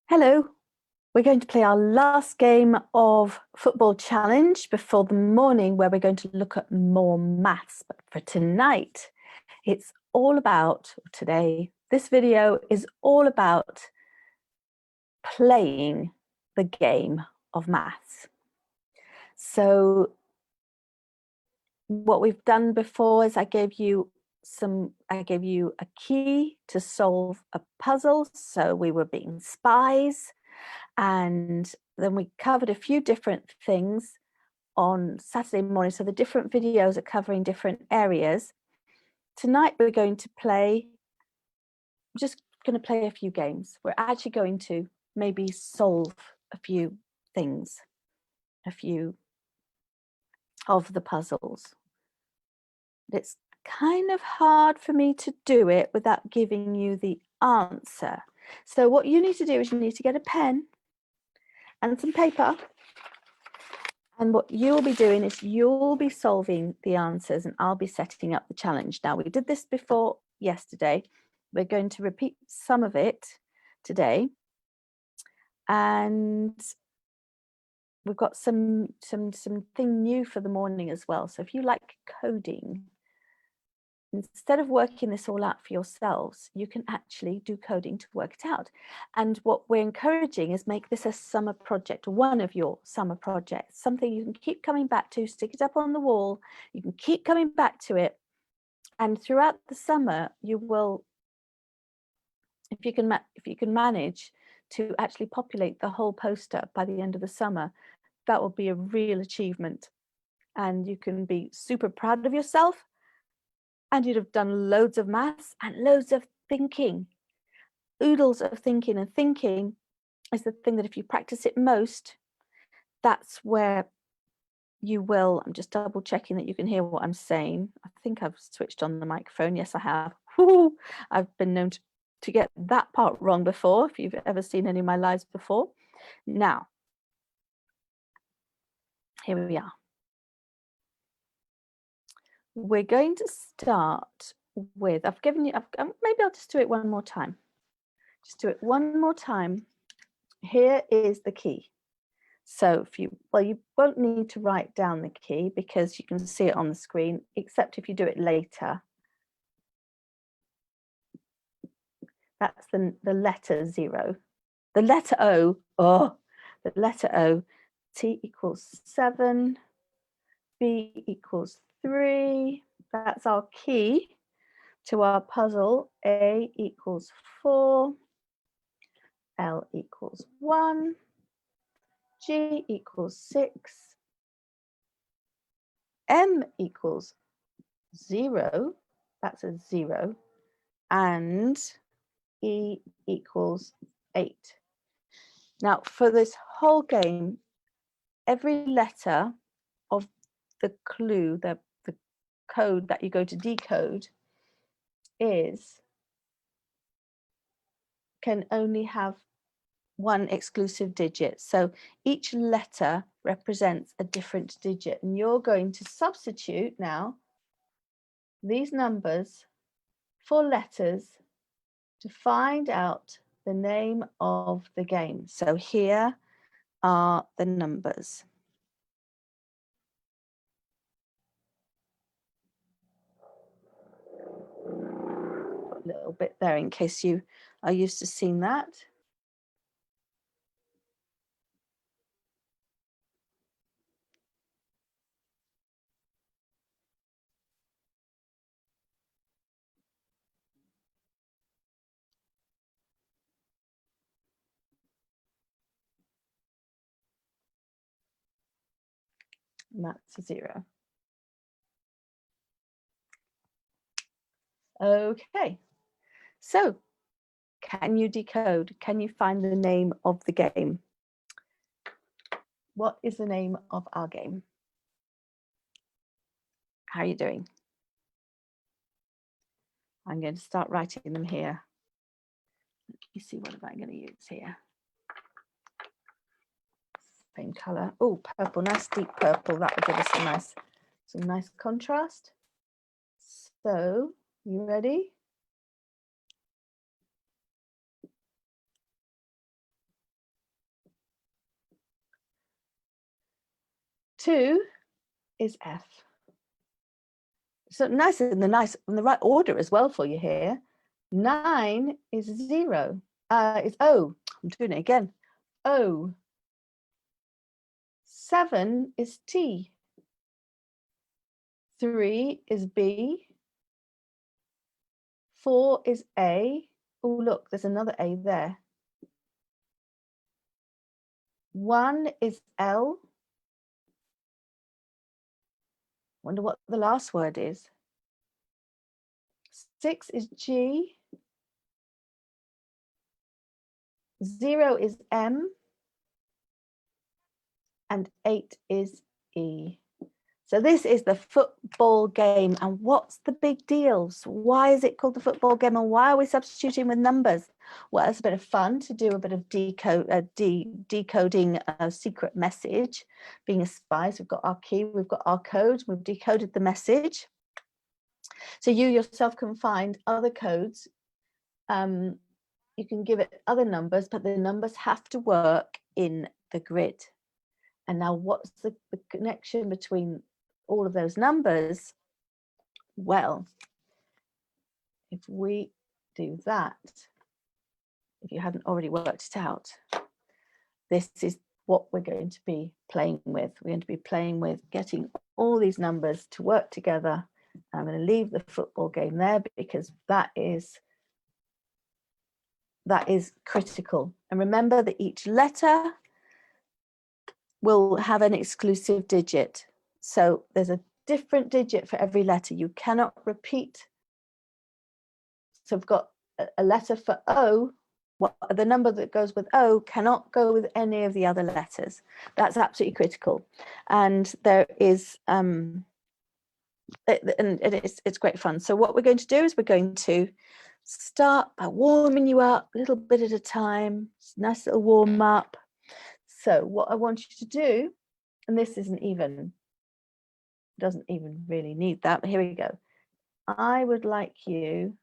Hello, we're going to play our last game of Football Challenge before the morning where we're going to look at more maths. But for tonight, it's all about, today, this video is all about playing the game of maths. So what we've done before is I gave you a key to solve a puzzle. So we were being spies. And then we covered a few different things on Saturday morning. So the different videos are covering different areas. Tonight we're going to play, just going to play a few games. We're actually going to maybe solve a few things, a few of the puzzles. It's kind of hard for me to do it without giving you the answer. So what you need to do is you need to get a pen and some paper. And what you'll be doing is you'll be solving the answers and I'll be setting up the challenge. Now, we did this before yesterday. We're going to repeat some of it today. And we've got something new for the morning as well. So if you like coding, instead of working this all out for yourselves, you can actually do coding to work it out. And what we're encouraging is make this a summer project, one of your summer projects, something you can keep coming back to, stick it up on the wall, you can keep coming back to it. And throughout the summer, you will, if you can manage to actually populate the whole poster by the end of the summer, that will be a real achievement. And you can be super proud of yourself. And you'd have done loads of maths and loads of thinking, oodles of thinking. And thinking is the thing that if you practice it most, that's where you will. I'm just double checking that you can hear what I'm saying. I think I've switched on the microphone. Yes, I have. Woo-hoo. I've been known to get that part wrong before, if you've ever seen any of my lives before. Now, here we are. We're going to start with, maybe I'll just do it one more time. Just do it one more time. Here is the key. So you won't need to write down the key because you can see it on the screen, except if you do it later. That's the letter 0. The letter O, the letter O, T equals 7, B equals 3. That's our key to our puzzle. A equals 4, L equals 1, G equals 6, M equals 0, that's a 0, and E equals 8. Now, for this whole game, every letter of the clue, the code that you go to decode, can only have one exclusive digit. So each letter represents a different digit, and you're going to substitute now these numbers for letters to find out the name of the game. So here are the numbers. Put a little bit there in case you are used to seeing that. And that's a 0. Okay, so can you decode? Can you find the name of the game? What is the name of our game? How are you doing? I'm going to start writing them here. Let me see, what am I going to use here? Same color. Oh, purple, nice deep purple. That will give us some nice contrast. So, you ready? 2 is F. So nice in the right order as well for you here. 9 is 0. Is O. I'm doing it again. O. 7 is T. 3 is B. 4 is A. Oh, look, there's another A there. 1 is L. Wonder what the last word is. 6 is G. 0 is M. And 8 is E. So this is the football game. And what's the big deal? So why is it called the football game? And why are we substituting with numbers? Well, it's a bit of fun to do a bit of decoding a secret message. Being a spy, so we've got our key, we've got our code, we've decoded the message. So you yourself can find other codes. You can give it other numbers, but the numbers have to work in the grid. And now what's the connection between all of those numbers? Well, if we do that, if you hadn't already worked it out, this is what we're going to be playing with. We're going to be playing with getting all these numbers to work together. I'm going to leave the football game there because that is critical. And remember that each letter will have an exclusive digit. So there's a different digit for every letter. You cannot repeat. So I've got a letter for O. The number that goes with O cannot go with any of the other letters. That's absolutely critical. And there is, it's great fun. So what we're going to do is we're going to start by warming you up a little bit at a time. It's a nice little warm up. So what I want you to do, and this doesn't even really need that, but here we go. I would like you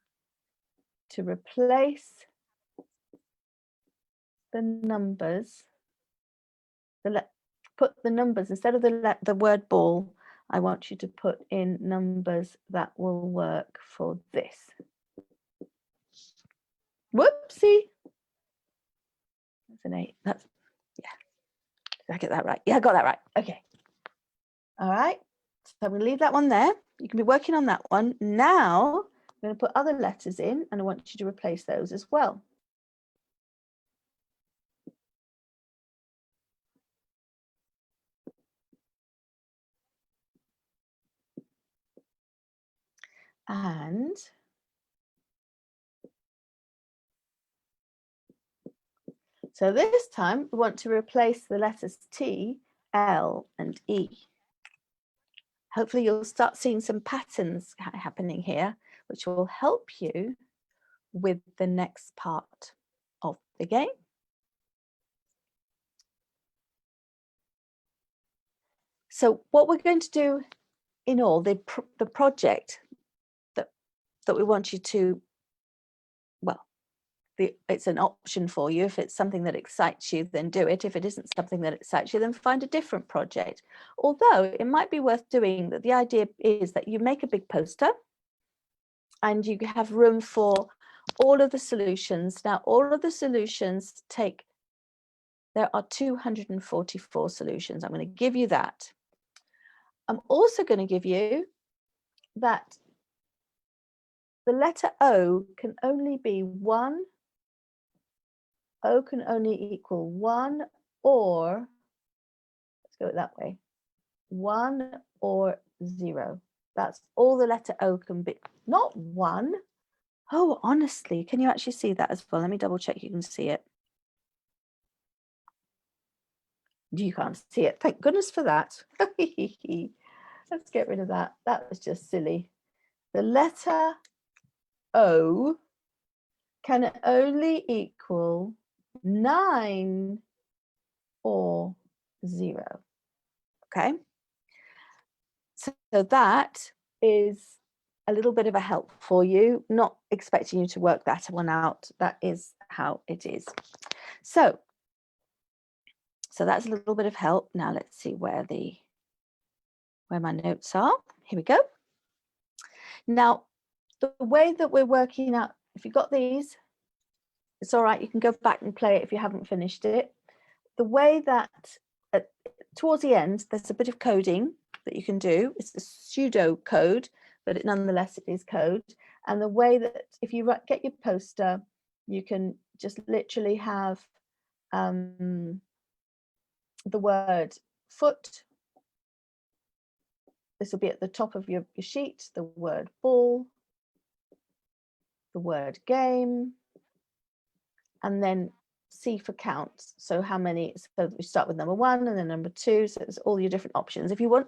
to replace the numbers, put the numbers, instead of the word ball, I want you to put in numbers that will work for this. Whoopsie. That's an 8. That's, yeah. Did I get that right? Yeah, I got that right. Okay. All right. So I'm going to leave that one there. You can be working on that one. Now I'm going to put other letters in and I want you to replace those as well. And so this time we want to replace the letters T, L, and E. Hopefully you'll start seeing some patterns happening here, which will help you with the next part of the game. So what we're going to do in all, the project that we want you to, well, it's an option for you. If it's something that excites you, then do it. If it isn't something that excites you, then find a different project. Although it might be worth doing that. The idea is that you make a big poster and you have room for all of the solutions. Now, all of the solutions there are 244 solutions. I'm going to give you that. I'm also going to give you that the letter O can only be 1. O can only equal 1 or, let's go it that way, 1 or 0. That's all the letter O can be. Not 1. Oh, honestly, can you actually see that as well? Let me double check you can see it. You can't see it. Thank goodness for that. Let's get rid of that. That was just silly. The letter O can only equal 9 or 0. Okay. So that is a little bit of a help for you, not expecting you to work that one out. That is how it is. So that's a little bit of help. Now let's see where the where my notes are. Here we go. Now, the way that we're working out, if you've got these, it's all right. You can go back and play it if you haven't finished it. The way that towards the end, there's a bit of coding that you can do. It's a pseudo code, but nonetheless, it is code. And the way that if you get your poster, you can just literally have the word foot. This will be at the top of your sheet, the word ball, the word game, and then C for count. So how many, so we start with number 1 and then number 2. So it's all your different options. If you're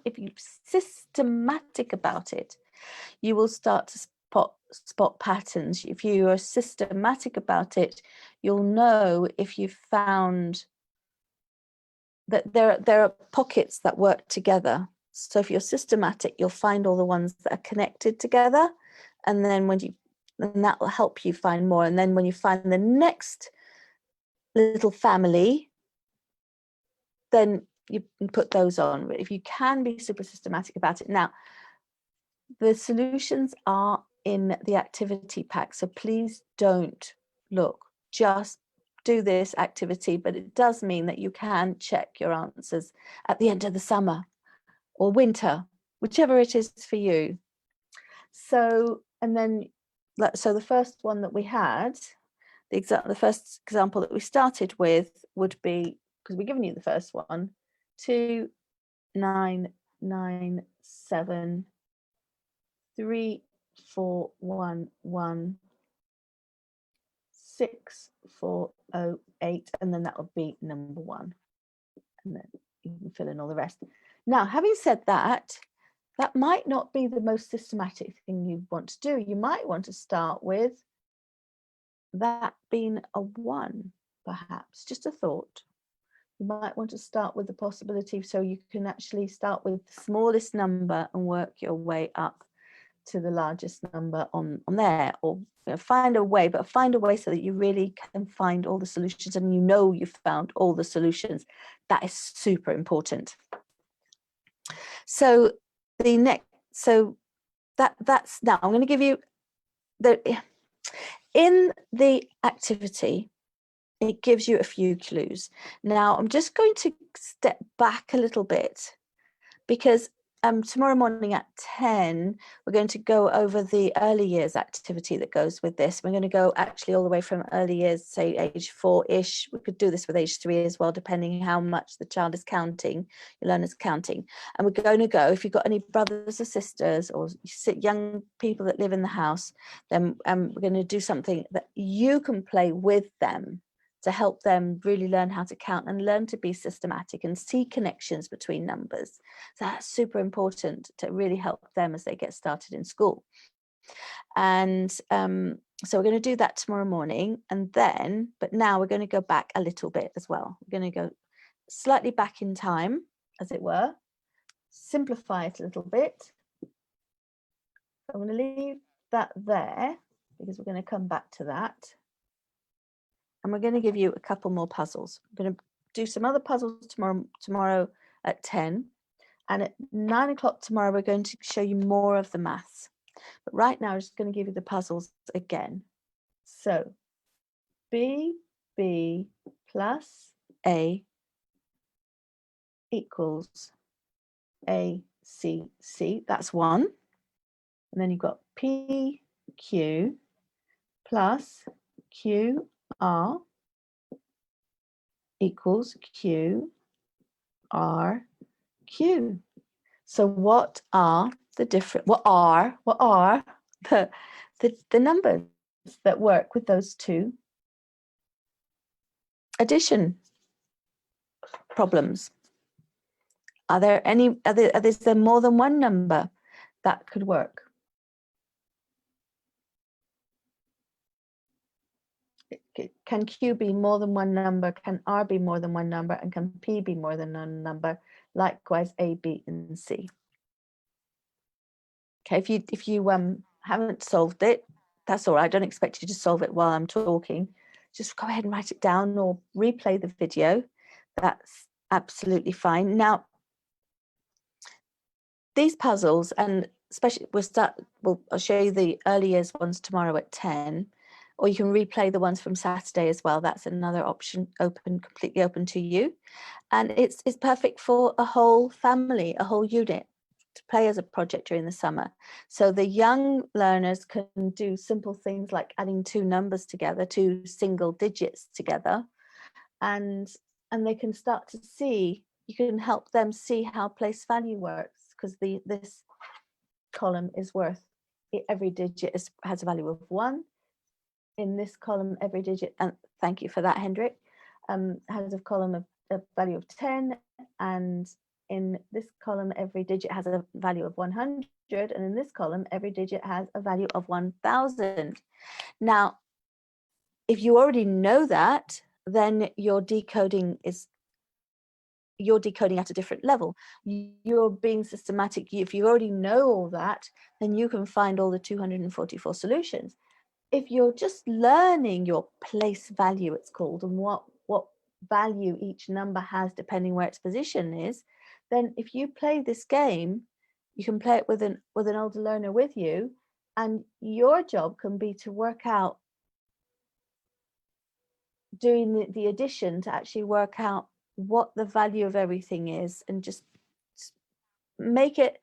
systematic about it, you will start to spot patterns. If you are systematic about it, you'll know if you've found that there are pockets that work together. So if you're systematic, you'll find all the ones that are connected together, and then and that will help you find more. And then when you find the next little family, then you can put those on. But if you can be super systematic about it. Now, the solutions are in the activity pack, so please don't look, just do this activity, but it does mean that you can check your answers at the end of the summer or winter, whichever it is for you. So, and then, so the first one that we had, the first example that we started with would be, because we've given you the first one, 2, 9, 9, 7, 3, 4, 1, 1, 6, 4, 0, 8, and then that would be number 1. And then you can fill in all the rest. Now, having said that, that might not be the most systematic thing you want to do. You might want to start with that being a 1, perhaps, just a thought. You might want to start with the possibility, so you can actually start with the smallest number and work your way up to the largest number on there, or find a way so that you really can find all the solutions and you know you've found all the solutions. That is super important. So that's now I'm going to give you in the activity, it gives you a few clues. Now I'm just going to step back a little bit, because tomorrow morning at 10, we're going to go over the early years activity that goes with this. We're going to go actually all the way from early years, say age 4-ish. We could do this with age 3 as well, depending how much the child is counting, your learner's counting. And we're going to go, if you've got any brothers or sisters or young people that live in the house, then we're going to do something that you can play with them to help them really learn how to count and learn to be systematic and see connections between numbers. So that's super important to really help them as they get started in school. And so we're going to do that tomorrow morning. And then, but now we're going to go back a little bit as well. We're going to go slightly back in time, as it were, simplify it a little bit. So I'm going to leave that there because we're going to come back to that. And we're going to give you a couple more puzzles. I'm going to do some other puzzles tomorrow at 10. And at 9 o'clock tomorrow, we're going to show you more of the maths. But right now, I'm just going to give you the puzzles again. So B plus A equals ACC. That's 1. And then you've got PQ plus QR equals QRQ. So what are the numbers that work with those two addition problems? Are there any, is there more than one number that could work? Can Q be more than one number? Can R be more than one number? And can P be more than one number? Likewise, A, B, and C. Okay, if you haven't solved it, that's all right. I don't expect you to solve it while I'm talking. Just go ahead and write it down or replay the video. That's absolutely fine. Now, these puzzles, and especially I'll show you the early years ones tomorrow at 10, or you can replay the ones from Saturday as well. That's another option, completely open to you. And it's perfect for a whole family, a whole unit, to play as a project during the summer. So the young learners can do simple things like adding two numbers together, two single digits together, and they can start to see, you can help them see how place value works, because this column is worth, every digit has a value of 1. In this column, every digit, and thank you for that, Hendrik, has a column of a value of 10, and in this column, every digit has a value of 100, and in this column, every digit has a value of 1000. Now, if you already know that, then you're decoding at a different level. You're being systematic. If you already know all that, then you can find all the 244 solutions. If you're just learning your place value, it's called, and what value each number has depending where its position is, then if you play this game, you can play it with an older learner with you, and your job can be to work out, doing the addition, to actually work out what the value of everything is, and just make it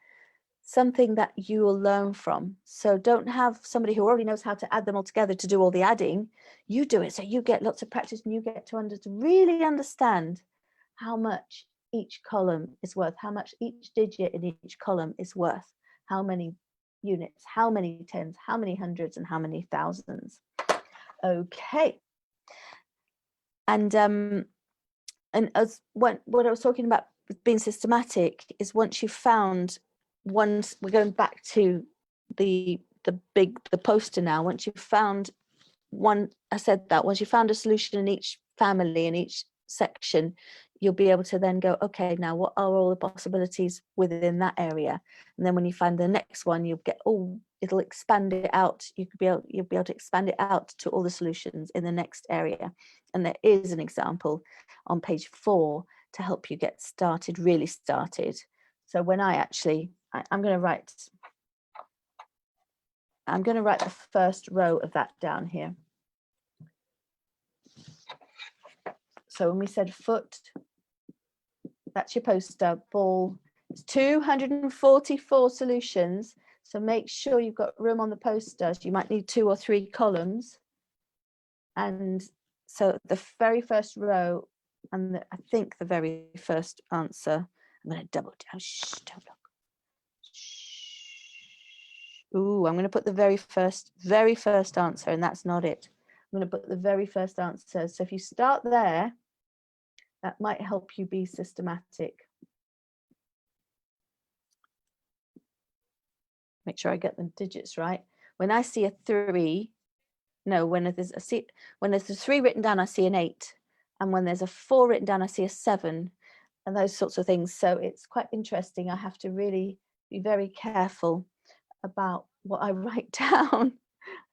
something that you will learn from. So don't have somebody who already knows how to add them all together to do all the adding. You do it, so you get lots of practice, and you get to really understand how much each column is worth, how much each digit in each column is worth, how many units, how many tens, how many hundreds, and how many thousands. Okay. And as what I was talking about with being systematic is, once you've found, we're going back to the poster now. Once you've found one, I said that once you found a solution in each family, in each section, you'll be able to then go, okay, now what are all the possibilities within that area? And then when you find the next one, you'll get, it'll expand it out. You'll be able to expand it out to all the solutions in the next area. And there is an example on page 4 to help you get started, really started. So when I'm going to write the first row of that down here. So when we said foot, that's your poster. Ball, it's 244 solutions. So make sure you've got room on the posters. You might need 2 or 3 columns. And so the very first row, and I think the very first answer, I'm going to double down. Shh, don't look. Ooh, I'm going to put the very first answer, and that's not it. I'm going to put the very first answer. So if you start there, that might help you be systematic. Make sure I get the digits right. When I see a 3, no, when there's a 3 written down, I see an 8. And when there's a 4 written down, I see a 7, and those sorts of things. So it's quite interesting. I have to really be very careful about what I write down,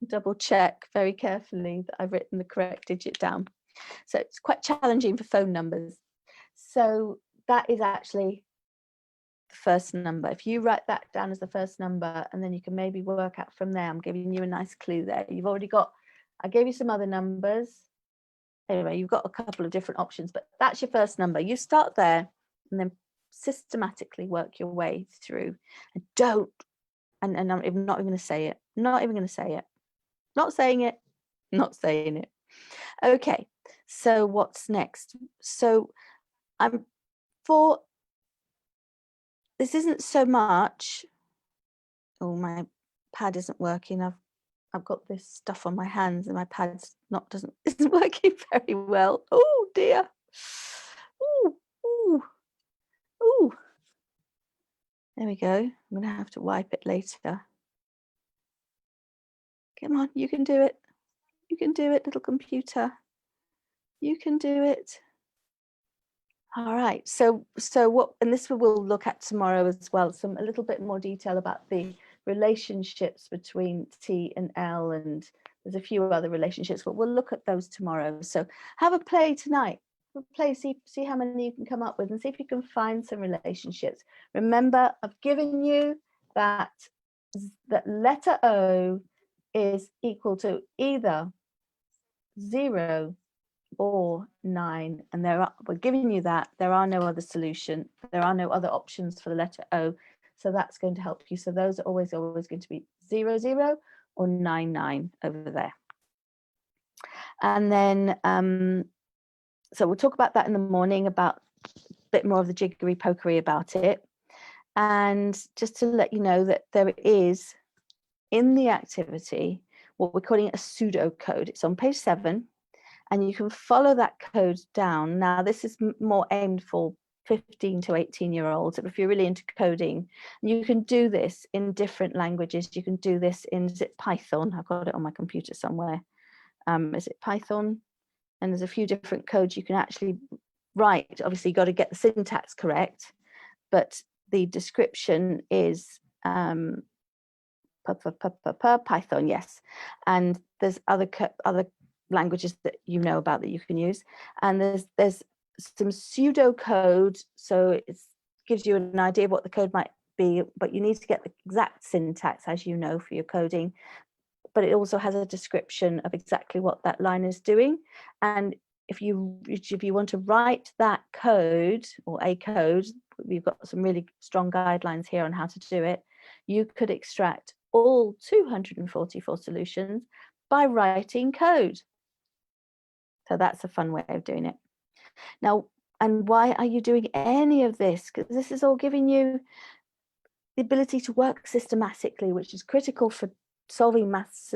double check very carefully that I've written the correct digit down. So it's quite challenging for phone numbers. So that is actually the first number. If you write that down as the first number, and then you can maybe work out from there. I'm giving you a nice clue there. You've already got, I gave you some other numbers. Anyway, you've got a couple of different options, but that's your first number. You start there and then systematically work your way through. And don't, and I'm not even going to say it. Not even going to say it. Not saying it. Not saying it. Okay, so what's next? So this isn't so much, oh, my pad isn't working. I've got this stuff on my hands, and my pad's isn't working very well. Oh dear. Ooh. There we go. I'm going to have to wipe it later. Come on, you can do it. You can do it, little computer. You can do it. All right. So what, and this we'll look at tomorrow as well. A little bit more detail about the relationships between T and L, and there's a few other relationships, but we'll look at those tomorrow. So have a play tonight. play, see how many you can come up with, and see if you can find some relationships. Remember, I've given you that letter O is equal to either 0 or 9, and we're giving you that. There are no other solution. There are no other options for the letter O, so that's going to help you. So those are always going to be 0, 0 or 9, 9 over there. And then so we'll talk about that in the morning, about a bit more of the jiggery pokery about it. And just to let you know that there is in the activity what we're calling a pseudocode. It's on page 7, and you can follow that code down. Now, this is more aimed for 15 to 18-year-olds. If you're really into coding, you can do this in different languages. You can do this in, is it Python? I've got it on my computer somewhere. Is it Python? And there's a few different codes you can actually write. Obviously, you've got to get the syntax correct, but the description is Python, yes. And there's other languages that you know about that you can use. And there's some pseudocode, so it gives you an idea of what the code might be, but you need to get the exact syntax, as you know, for your coding. But it also has a description of exactly what that line is doing. And if you want to write that code or a code, we've got some really strong guidelines here on how to do it. You could extract all 244 solutions by writing code. So that's a fun way of doing it. Now, and why are you doing any of this? Because this is all giving you the ability to work systematically, which is critical for solving maths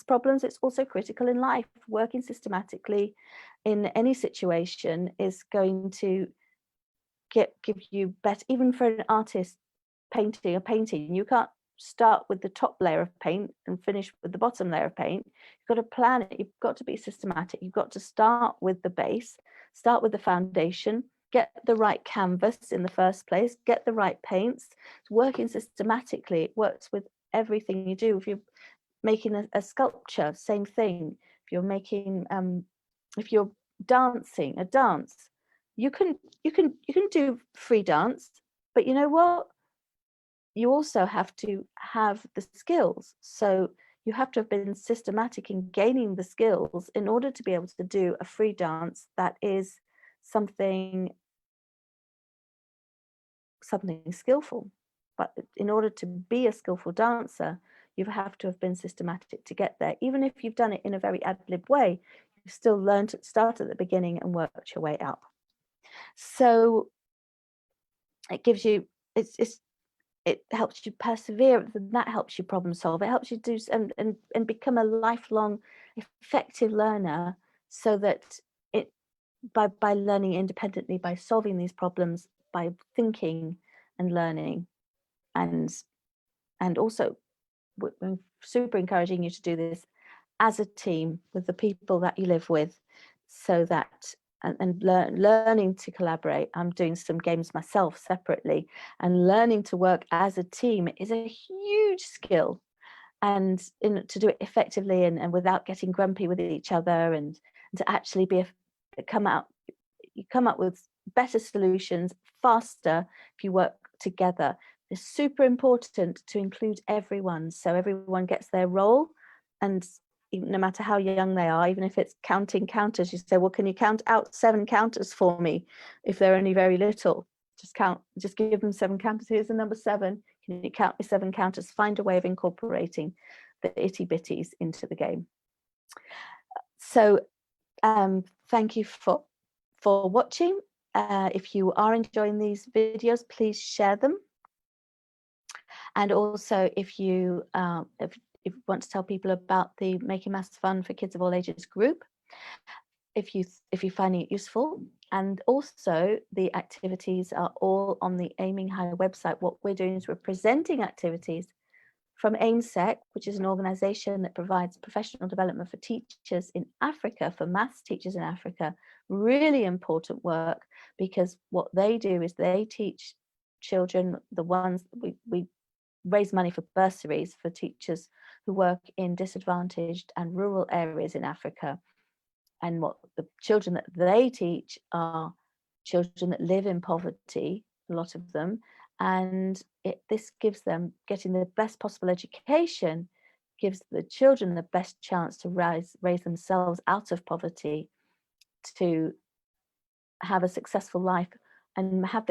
problems. It's also critical in life. Working systematically in any situation is going to give you better, even for an artist painting a painting. You can't start with the top layer of paint and finish with the bottom layer of paint. You've got to plan it. You've got to be systematic. You've got to start with the base, start with the foundation, get the right canvas in the first place, get the right paints. It's working systematically. It works with everything you do. If you're making a sculpture, same thing. If you're making if you're dancing a dance, you can do free dance, but you know what, you also have to have the skills. So you have to have been systematic in gaining the skills in order to be able to do a free dance that is something skillful. But in order to be a skillful dancer, you have to have been systematic to get there. Even if you've done it in a very ad lib way, you've still learned to start at the beginning and worked your way up. So it gives you, it helps you persevere. That helps you problem solve. It helps you do and become a lifelong effective learner, so that it by learning independently, by solving these problems, by thinking and learning, and also we're super encouraging you to do this as a team with the people that you live with, so that and learning to collaborate. I'm doing some games myself separately, and learning to work as a team is a huge skill, and to do it effectively and without getting grumpy with each other, and to actually come up with better solutions faster if you work together. It's super important to include everyone, so everyone gets their role, and no matter how young they are, even if it's counting counters, you say, well, can you count out 7 counters for me? If they're only very little, just give them 7 counters. Here's the number 7. Can you count me 7 counters? Find a way of incorporating the itty bitties into the game. So thank you for watching. If you are enjoying these videos, please share them. And also, if you want to tell people about the Making Maths Fun for Kids of All Ages group, if you're finding it useful. And also, the activities are all on the Aiming High website. What we're doing is we're presenting activities from AIMSEC, which is an organization that provides professional development for teachers in Africa, for maths teachers in Africa. Really important work, because what they do is they teach children, the ones we raise money for bursaries for teachers who work in disadvantaged and rural areas in Africa. and what the children that they teach are children that live in poverty, a lot of them, and this gives them, getting the best possible education gives the children the best chance to raise themselves out of poverty, to have a successful life, and have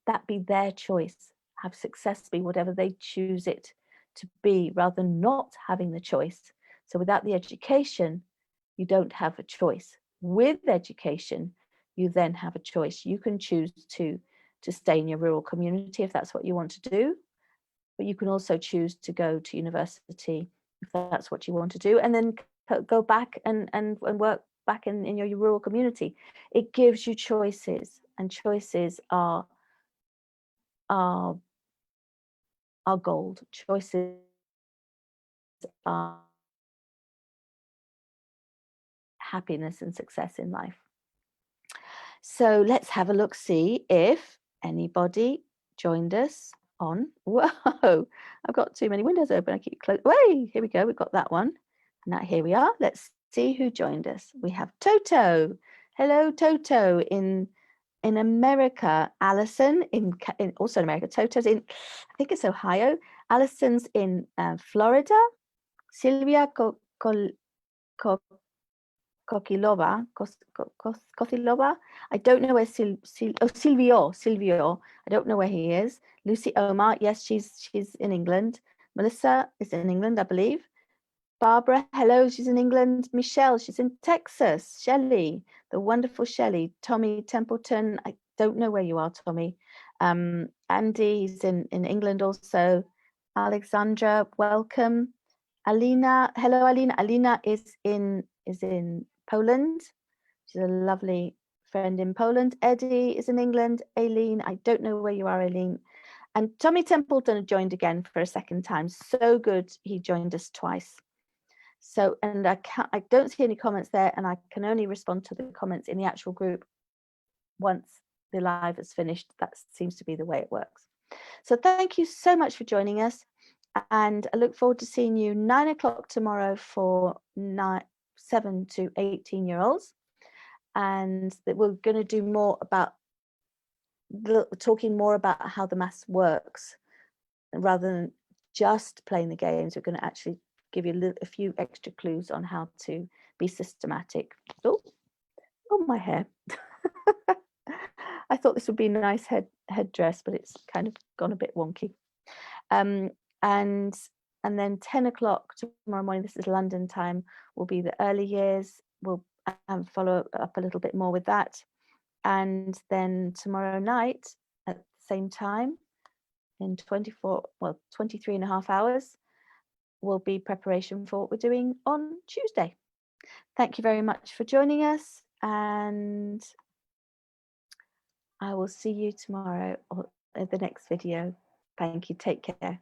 that be their choice, have success be whatever they choose it to be, rather than not having the choice. So without the education, you don't have a choice. With education, you then have a choice. You can choose to stay in your rural community if that's what you want to do, but you can also choose to go to university if that's what you want to do, and then go back and work back in your rural community. It gives you choices, and choices are are gold. Choices are happiness and success in life. So let's have a look, see if anybody joined us on. Whoa, I've got too many windows open. I keep closing. Wait, here we go. We've got that one. Now here we are. Let's see who joined us. We have Toto. Hello, Toto in America. Alison in also in America. Toto's in, I think it's Ohio. Alison's in Florida. Silvia Kokilova, Kothilova. I don't know where Silvio. I don't know where he is. Lucy Omar. Yes, she's in England. Melissa is in England, I believe. Barbara, hello, she's in England. Michelle, she's in Texas. Shelley, the wonderful Shelley. Tommy Templeton, I don't know where you are, Tommy. Andy's in England also. Alexandra, welcome. Alina, hello, Alina. Alina is in Poland. She's a lovely friend in Poland. Eddie is in England. Aileen, I don't know where you are, Aileen. And Tommy Templeton joined again for a second time. So good, he joined us twice. So, and I don't see any comments there, and I can only respond to the comments in the actual group once the live is finished. That seems to be the way it works. So thank you so much for joining us, and I look forward to seeing you 9 o'clock tomorrow for 7 to 18-year-olds, and that we're going to do more about talking more about how the maths works, rather than just playing the games. We're going to actually give you a few extra clues on how to be systematic. Oh, my hair. I thought this would be a nice headdress, but it's kind of gone a bit wonky. And then 10 o'clock tomorrow morning, this is London time, will be the early years. We'll follow up a little bit more with that. And then tomorrow night at the same time, in 23 and a half hours, will be preparation for what we're doing on Tuesday. Thank you very much for joining us, and I will see you tomorrow or at the next video. Thank you. Take care.